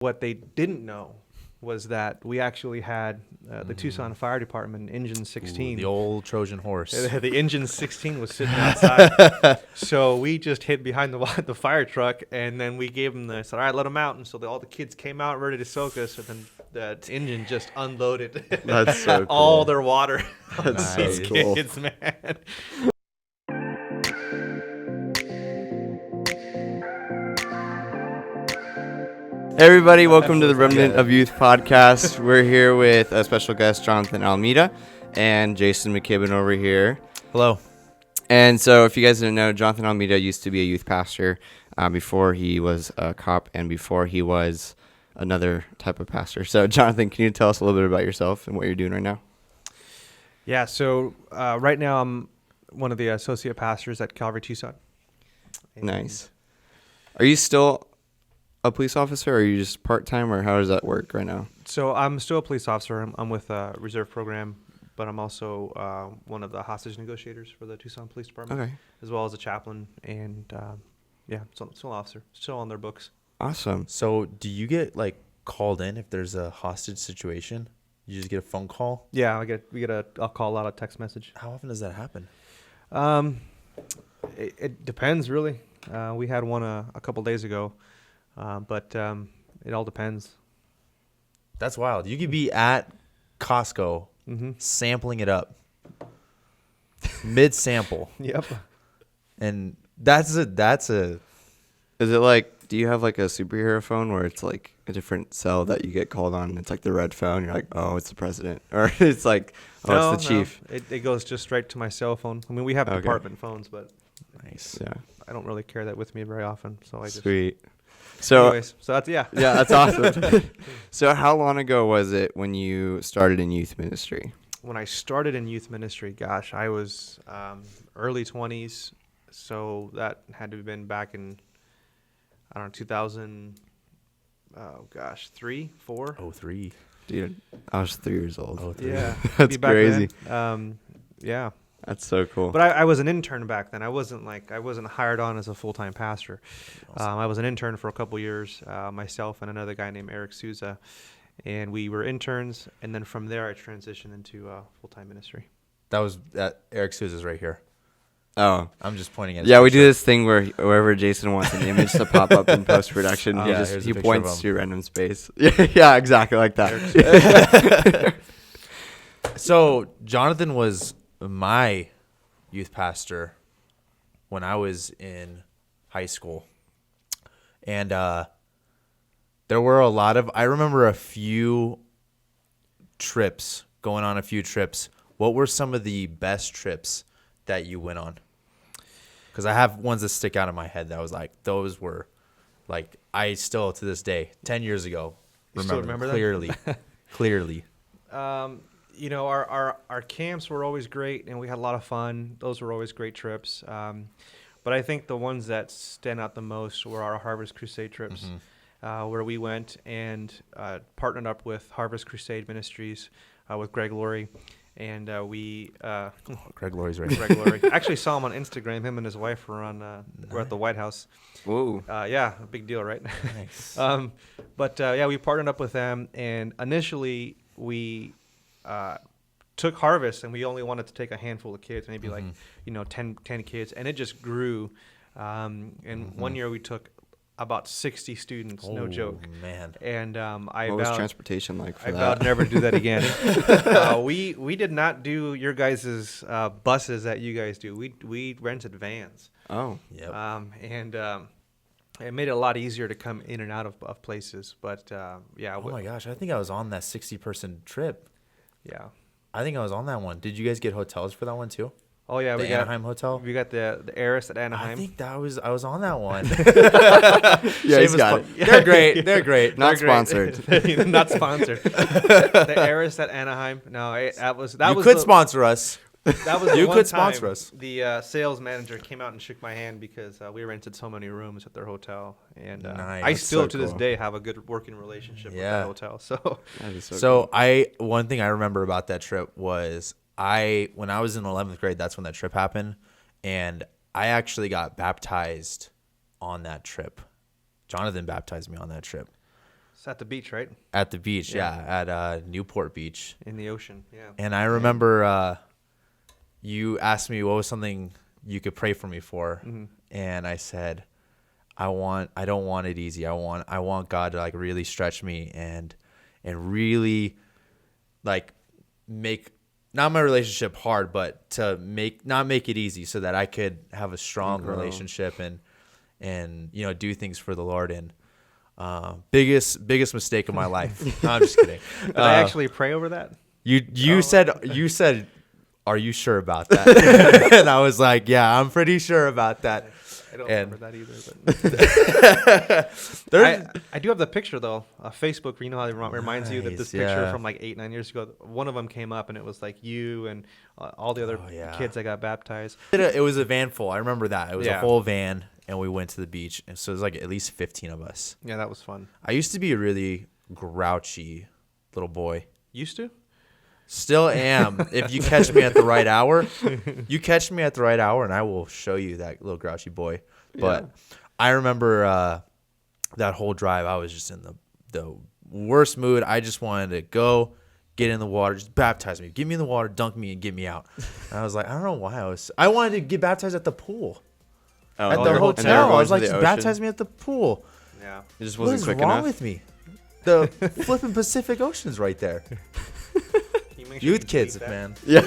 What they didn't know was that we actually had the Tucson Fire Department Engine 16. Ooh, the old Trojan horse. The Engine 16 was sitting outside. So we just hid behind the fire truck, and then we gave them said, all right, let them out. And so all the kids came out ready to soak us, and then the engine just unloaded That's so cool. all their water on That's these so cool. kids, man. Hey everybody, welcome to the Remnant of Youth podcast. We're here with a special guest, Jonathan Alameda, and Jason McKibben over here. Hello. And so if you guys didn't know, Jonathan Alameda used to be a youth pastor before he was a cop and before he was another type of pastor. So Jonathan, can you tell us a little bit about yourself and what you're doing right now? Yeah, so right now I'm one of the associate pastors at Calvary, Tucson. And Nice. Are you still a police officer, or are you just part-time, or how does that work right now? So I'm still a police officer. I'm with a reserve program, but I'm also one of the hostage negotiators for the Tucson Police Department, Okay. as well as a chaplain, and still an officer, still on their books. Awesome. So do you get called in if there's a hostage situation? You just get a phone call? Yeah, we get a call, a lot of text message. How often does that happen? It depends, really. We had one a couple days ago, but it all depends. That's wild. You could be at Costco sampling it up. Mid-sample. Yep. And that's a Is it like, do you have like a superhero phone where it's like a different cell that you get called on? It's like the red phone. You're like, oh, it's the president. Or it's like, oh, it's the chief. No. It goes just straight to my cell phone. I mean, we have Okay. department phones, but nice. Yeah. I don't really carry that with me very often. So I just. Sweet. So, Anyways, so that's, yeah. yeah, that's awesome. So how long ago was it when you started in youth ministry? When I started in youth ministry, gosh, I was early 20s. So that had to have been back in, I don't know, 2000, 3, 4? Oh, 3. Dude, I was 3 years old. Oh, 3. Yeah. That's maybe back crazy. then. Yeah. That's so cool. But I was an intern back then. I wasn't hired on as a full-time pastor. Awesome. I was an intern for a couple years, myself and another guy named Eric Souza. And we were interns. And then from there, I transitioned into full-time ministry. That was Eric Souza's right here. Oh. I'm just pointing at his Yeah, we picture. do this thing where wherever Jason wants an image to pop up in post-production, Yeah, here's he a picture of points him. to random space. Yeah, exactly like that. So Jonathan was my youth pastor when I was in high school. And there were I remember a few trips, going on a few trips. What were some of the best trips that you went on? Because I have ones that stick out in my head that was those were I still to this day, 10 years ago, You still remember them? clearly. Our camps were always great, and we had a lot of fun. Those were always great trips. But I think the ones that stand out the most were our Harvest Crusade trips, where we went and partnered up with Harvest Crusade Ministries with Greg Laurie. And Greg Laurie's right. Greg Laurie. I actually saw him on Instagram. Him and his wife were were at the White House. Whoa. Yeah, a big deal, right? Nice. We partnered up with them, and initially we took Harvest, and we only wanted to take a handful of kids, maybe 10 kids, and it just grew. And one year we took about 60 students, no joke. Man. And What was transportation like for I that? vowed never to do that again. We did not do your guys' buses that you guys do. We rented vans. Oh. Yep. It made it a lot easier to come in and out of places. But Oh my gosh, I think I was on that 60-person trip. Yeah. I think I was on that one. Did you guys get hotels for that one too? Oh yeah, The Anaheim hotel? We got the Heiress at Anaheim. I think I was on that one. Yeah, he's got it. They're great. They're great. Not They're great. sponsored. Not sponsored. The Heiress at Anaheim. No, that was You could sponsor us. That was the You one could time sponsor us. The sales manager came out and shook my hand because we rented so many rooms at their hotel, and Nice. I That's still so to this cool. day have a good working relationship with Yeah. that hotel. So That is So cool. one thing I remember about that trip was when I was in 11th grade, that's when that trip happened, and I actually got baptized on that trip. Jonathan baptized me on that trip. It's at the beach, right? At the beach, at Newport Beach. In the ocean, yeah. And I remember you asked me what was something you could pray for me for, and I said, I don't want it easy. I want God to like really stretch me and really like make not my relationship hard, but to not make it easy so that I could have a strong relationship and do things for the Lord. And biggest mistake of my life. No, I'm just kidding. Did I actually pray over that? You said, are you sure about that? And I was like, yeah, I'm pretty sure about that. I don't remember that either. But I do have the picture though. Facebook, you know how it reminds you that this picture from like 8-9 years ago. One of them came up and it was like you and all the other kids that got baptized. It was a van full. I remember that. It was a whole van, and we went to the beach, and so it was like at least 15 of us. Yeah, that was fun. I used to be a really grouchy little boy. Used to? Still am. If you catch me at the right hour, and I will show you that little grouchy boy. But I remember that whole drive, I was just in the worst mood. I just wanted to go, get in the water, just baptize me. Get me in the water, dunk me, and get me out. And I was like, I don't know why I wanted to get baptized at the pool. At the hotel. I was like, just baptize me at the pool. Yeah. It just wasn't quick enough. enough. What is wrong with me? The flipping Pacific Ocean's right there. Youth kids, man. Yeah.